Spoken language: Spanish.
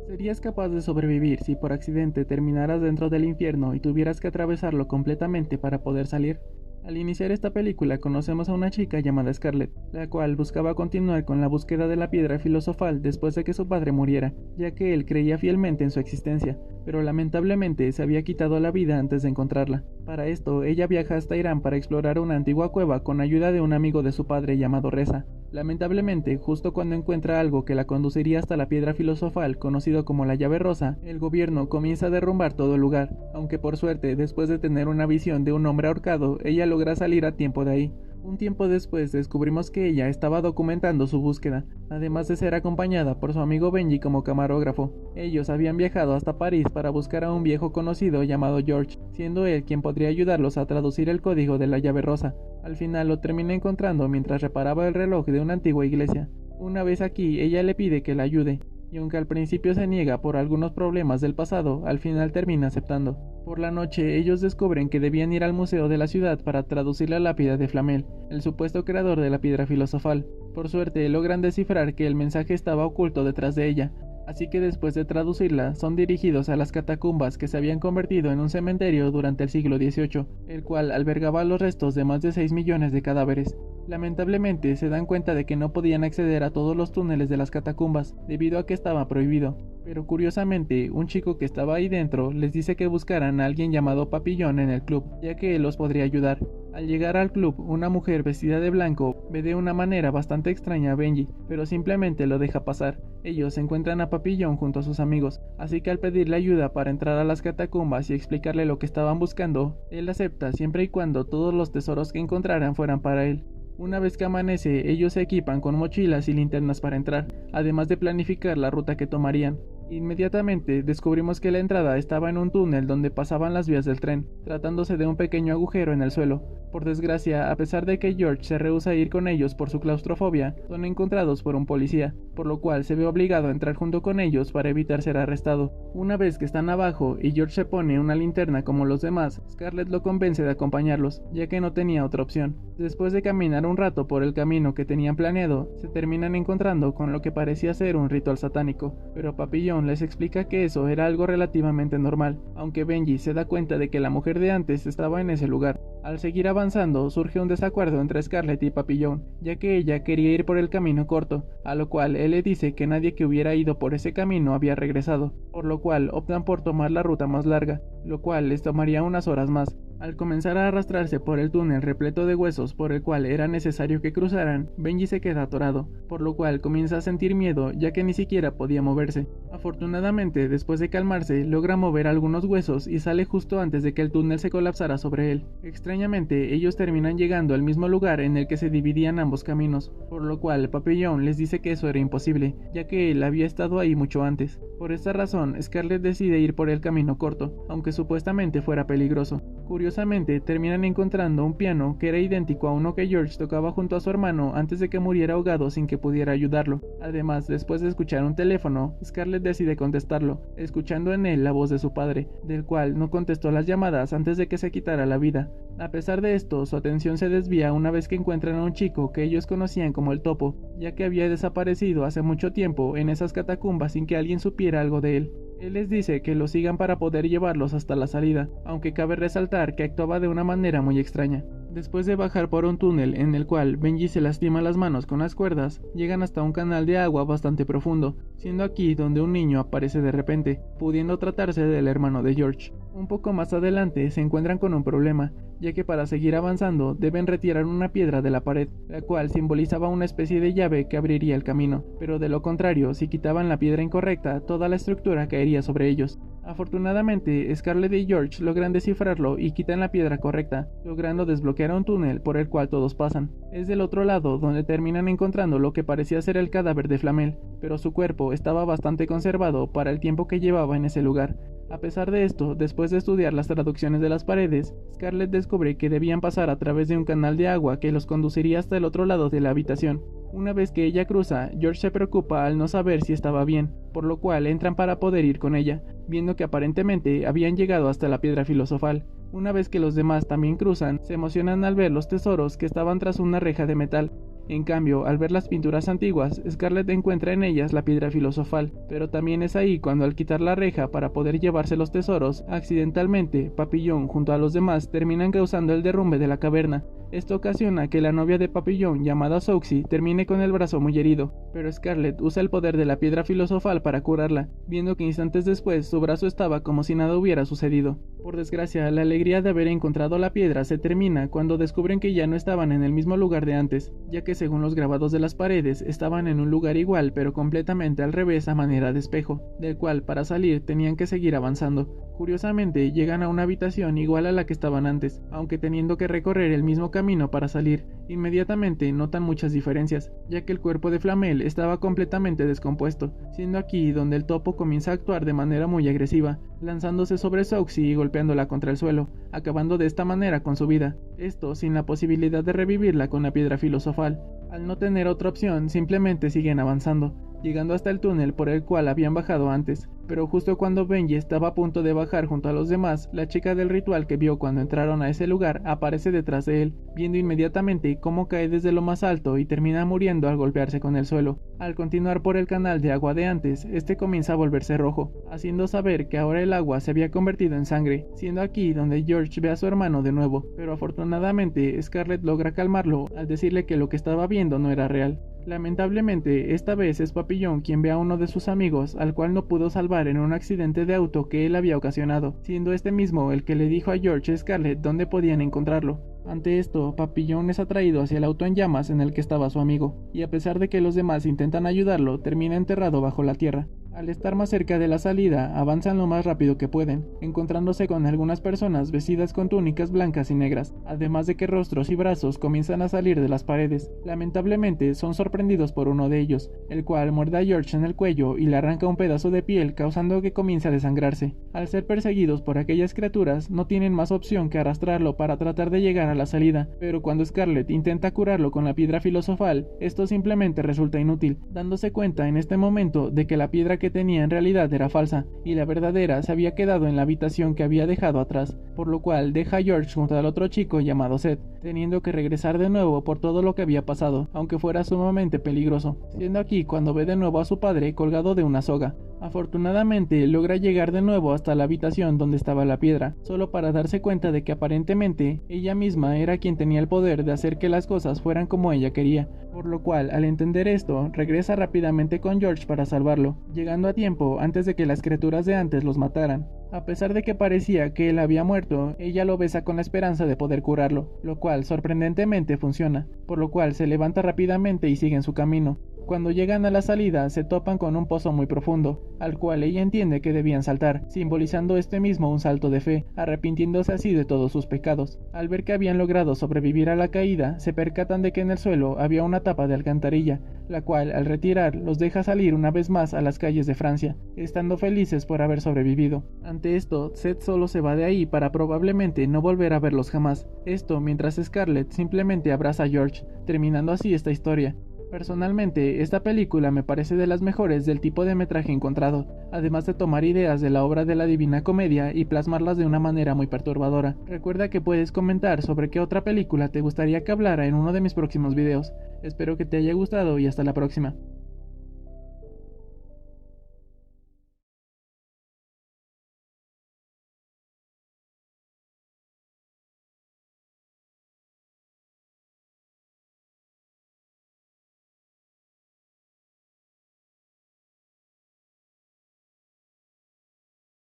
¿Serías capaz de sobrevivir si por accidente terminaras dentro del infierno y tuvieras que atravesarlo completamente para poder salir? Al iniciar esta película conocemos a una chica llamada Scarlett, la cual buscaba continuar con la búsqueda de la piedra filosofal después de que su padre muriera, ya que él creía fielmente en su existencia, pero lamentablemente se había quitado la vida antes de encontrarla. Para esto, ella viaja hasta Irán para explorar una antigua cueva con ayuda de un amigo de su padre llamado Reza. Lamentablemente, justo cuando encuentra algo que la conduciría hasta la piedra filosofal, conocido como la llave rosa, el gobierno comienza a derrumbar todo el lugar, aunque por suerte, después de tener una visión de un hombre ahorcado, ella logra salir a tiempo de ahí. Un tiempo después descubrimos que ella estaba documentando su búsqueda, además de ser acompañada por su amigo Benji como camarógrafo. Ellos habían viajado hasta París para buscar a un viejo conocido llamado George, siendo él quien podría ayudarlos a traducir el código de la llave rosa. Al final lo termina encontrando mientras reparaba el reloj de una antigua iglesia. Una vez aquí, ella le pide que la ayude, y aunque al principio se niega por algunos problemas del pasado, al final termina aceptando. Por la noche, ellos descubren que debían ir al museo de la ciudad para traducir la lápida de Flamel, el supuesto creador de la piedra filosofal. Por suerte, logran descifrar que el mensaje estaba oculto detrás de ella, así que después de traducirla, son dirigidos a las catacumbas que se habían convertido en un cementerio durante el siglo XVIII, el cual albergaba los restos de más de 6 millones de cadáveres. Lamentablemente, se dan cuenta de que no podían acceder a todos los túneles de las catacumbas, debido a que estaba prohibido. Pero curiosamente, un chico que estaba ahí dentro les dice que buscaran a alguien llamado Papillón en el club, ya que él los podría ayudar. Al llegar al club, una mujer vestida de blanco ve de una manera bastante extraña a Benji, pero simplemente lo deja pasar. Ellos encuentran a Papillón junto a sus amigos, así que al pedirle ayuda para entrar a las catacumbas y explicarle lo que estaban buscando, él acepta siempre y cuando todos los tesoros que encontraran fueran para él. Una vez que amanece, ellos se equipan con mochilas y linternas para entrar, además de planificar la ruta que tomarían. Inmediatamente descubrimos que la entrada estaba en un túnel donde pasaban las vías del tren, tratándose de un pequeño agujero en el suelo. Por desgracia, a pesar de que George se rehúsa a ir con ellos por su claustrofobia, son encontrados por un policía, por lo cual se ve obligado a entrar junto con ellos para evitar ser arrestado. Una vez que están abajo y George se pone una linterna como los demás, Scarlett lo convence de acompañarlos, ya que no tenía otra opción. Después de caminar un rato por el camino que tenían planeado, se terminan encontrando con lo que parecía ser un ritual satánico, pero Papillón les explica que eso era algo relativamente normal, aunque Benji se da cuenta de que la mujer de antes estaba en ese lugar. Al seguir avanzando, surge un desacuerdo entre Scarlett y Papillón, ya que ella quería ir por el camino corto, a lo cual él le dice que nadie que hubiera ido por ese camino había regresado, por lo cual optan por tomar la ruta más larga, lo cual les tomaría unas horas más. Al comenzar a arrastrarse por el túnel repleto de huesos por el cual era necesario que cruzaran, Benji se queda atorado, por lo cual comienza a sentir miedo ya que ni siquiera podía moverse. Afortunadamente, después de calmarse, logra mover algunos huesos y sale justo antes de que el túnel se colapsara sobre él. Extrañamente, ellos terminan llegando al mismo lugar en el que se dividían ambos caminos, por lo cual Papillón les dice que eso era imposible, ya que él había estado ahí mucho antes. Por esta razón, Scarlett decide ir por el camino corto, aunque supuestamente fuera peligroso. Curiosamente, terminan encontrando un piano que era idéntico a uno que George tocaba junto a su hermano antes de que muriera ahogado sin que pudiera ayudarlo. Además, después de escuchar un teléfono, Scarlett decide contestarlo, escuchando en él la voz de su padre, del cual no contestó las llamadas antes de que se quitara la vida. A pesar de esto, su atención se desvía una vez que encuentran a un chico que ellos conocían como el Topo, ya que había desaparecido hace mucho tiempo en esas catacumbas sin que alguien supiera algo de él. Él les dice que lo sigan para poder llevarlos hasta la salida, aunque cabe resaltar que actuaba de una manera muy extraña. Después de bajar por un túnel en el cual Benji se lastima las manos con las cuerdas, llegan hasta un canal de agua bastante profundo, siendo aquí donde un niño aparece de repente, pudiendo tratarse del hermano de George. Un poco más adelante se encuentran con un problema, ya que para seguir avanzando deben retirar una piedra de la pared, la cual simbolizaba una especie de llave que abriría el camino, pero de lo contrario, si quitaban la piedra incorrecta, toda la estructura caería sobre ellos. Afortunadamente, Scarlett y George logran descifrarlo y quitan la piedra correcta, logrando desbloquear un túnel por el cual todos pasan. Es del otro lado donde terminan encontrando lo que parecía ser el cadáver de Flamel, pero su cuerpo estaba bastante conservado para el tiempo que llevaba en ese lugar. A pesar de esto, después de estudiar las traducciones de las paredes, Scarlett descubre que debían pasar a través de un canal de agua que los conduciría hasta el otro lado de la habitación. Una vez que ella cruza, George se preocupa al no saber si estaba bien, por lo cual entran para poder ir con ella, viendo que aparentemente habían llegado hasta la piedra filosofal. Una vez que los demás también cruzan, se emocionan al ver los tesoros que estaban tras una reja de metal. En cambio, al ver las pinturas antiguas, Scarlett encuentra en ellas la piedra filosofal, pero también es ahí cuando al quitar la reja para poder llevarse los tesoros, accidentalmente, Papillon junto a los demás terminan causando el derrumbe de la caverna. Esto ocasiona que la novia de Papillon, llamada Souxy, termine con el brazo muy herido, pero Scarlett usa el poder de la piedra filosofal para curarla, viendo que instantes después su brazo estaba como si nada hubiera sucedido. Por desgracia, la alegría de haber encontrado la piedra se termina cuando descubren que ya no estaban en el mismo lugar de antes, ya que según los grabados de las paredes estaban en un lugar igual pero completamente al revés a manera de espejo, del cual para salir tenían que seguir avanzando. Curiosamente, llegan a una habitación igual a la que estaban antes, aunque teniendo que recorrer el mismo camino para salir. Inmediatamente notan muchas diferencias, ya que el cuerpo de Flamel estaba completamente descompuesto, siendo aquí donde el topo comienza a actuar de manera muy agresiva, lanzándose sobre Souxy y golpeándola contra el suelo, acabando de esta manera con su vida, esto sin la posibilidad de revivirla con la piedra filosofal. Al no tener otra opción, simplemente siguen avanzando, llegando hasta el túnel por el cual habían bajado antes, pero justo cuando Benji estaba a punto de bajar junto a los demás, la chica del ritual que vio cuando entraron a ese lugar aparece detrás de él, viendo inmediatamente cómo cae desde lo más alto y termina muriendo al golpearse con el suelo. Al continuar por el canal de agua de antes, este comienza a volverse rojo, haciendo saber que ahora el agua se había convertido en sangre, siendo aquí donde George ve a su hermano de nuevo, pero afortunadamente Scarlett logra calmarlo al decirle que lo que estaba viendo no era real. Lamentablemente, esta vez es Papillon quien ve a uno de sus amigos, al cual no pudo salvar en un accidente de auto que él había ocasionado, siendo este mismo el que le dijo a George y Scarlett dónde podían encontrarlo. Ante esto, Papillon es atraído hacia el auto en llamas en el que estaba su amigo, y a pesar de que los demás intentan ayudarlo, termina enterrado bajo la tierra. Al estar más cerca de la salida, avanzan lo más rápido que pueden, encontrándose con algunas personas vestidas con túnicas blancas y negras, además de que rostros y brazos comienzan a salir de las paredes. Lamentablemente, son sorprendidos por uno de ellos, el cual muerde a George en el cuello y le arranca un pedazo de piel, causando que comience a desangrarse. Al ser perseguidos por aquellas criaturas, no tienen más opción que arrastrarlo para tratar de llegar a la salida, pero cuando Scarlett intenta curarlo con la piedra filosofal, esto simplemente resulta inútil, dándose cuenta en este momento de que la piedra que tenía en realidad era falsa, y la verdadera se había quedado en la habitación que había dejado atrás, por lo cual deja a George junto al otro chico llamado Seth, teniendo que regresar de nuevo por todo lo que había pasado, aunque fuera sumamente peligroso, siendo aquí cuando ve de nuevo a su padre colgado de una soga. Afortunadamente logra llegar de nuevo hasta la habitación donde estaba la piedra, solo para darse cuenta de que aparentemente ella misma era quien tenía el poder de hacer que las cosas fueran como ella quería, por lo cual al entender esto regresa rápidamente con George para salvarlo, llegando a tiempo antes de que las criaturas de antes los mataran. A pesar de que parecía que él había muerto, ella lo besa con la esperanza de poder curarlo, lo cual sorprendentemente funciona, por lo cual se levanta rápidamente y siguen su camino. Cuando llegan a la salida se topan con un pozo muy profundo, al cual ella entiende que debían saltar, simbolizando este mismo un salto de fe, arrepintiéndose así de todos sus pecados. Al ver que habían logrado sobrevivir a la caída, se percatan de que en el suelo había una tapa de alcantarilla, la cual al retirar los deja salir una vez más a las calles de Francia, estando felices por haber sobrevivido. Ante esto, Seth solo se va de ahí para probablemente no volver a verlos jamás, esto mientras Scarlett simplemente abraza a George, terminando así esta historia. Personalmente, esta película me parece de las mejores del tipo de metraje encontrado, además de tomar ideas de la obra de la Divina Comedia y plasmarlas de una manera muy perturbadora. Recuerda que puedes comentar sobre qué otra película te gustaría que hablara en uno de mis próximos videos. Espero que te haya gustado y hasta la próxima.